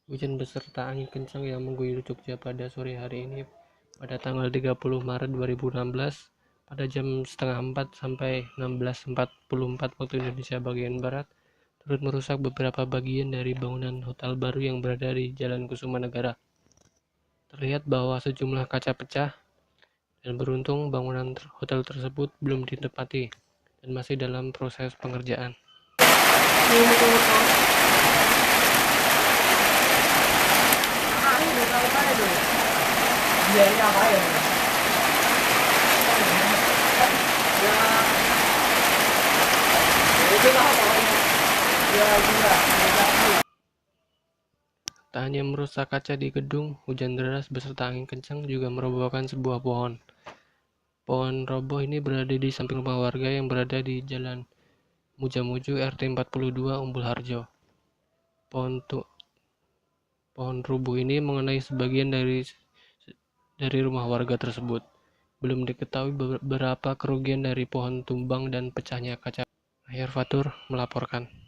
Hujan beserta angin kencang yang mengguyur Jogja pada sore hari ini pada tanggal 30 Maret 2016 pada jam setengah 4 sampai 16.44 waktu Indonesia bagian Barat turut merusak beberapa bagian dari bangunan hotel baru yang berada di Jalan Kusuma Negara. Terlihat bahwa sejumlah kaca pecah dan beruntung bangunan hotel tersebut belum ditempati dan masih dalam proses pengerjaan. Tak hanya merusak kaca di gedung, hujan deras beserta angin kencang juga merobohkan sebuah pohon. Pohon roboh ini berada di samping rumah warga yang berada di Jalan Mujamuju RT 42 Umbul Harjo. Pohon rubuh ini mengenai sebagian dari rumah warga tersebut. Belum diketahui berapa kerugian dari pohon tumbang dan pecahnya kaca. Ahyar Fatur melaporkan.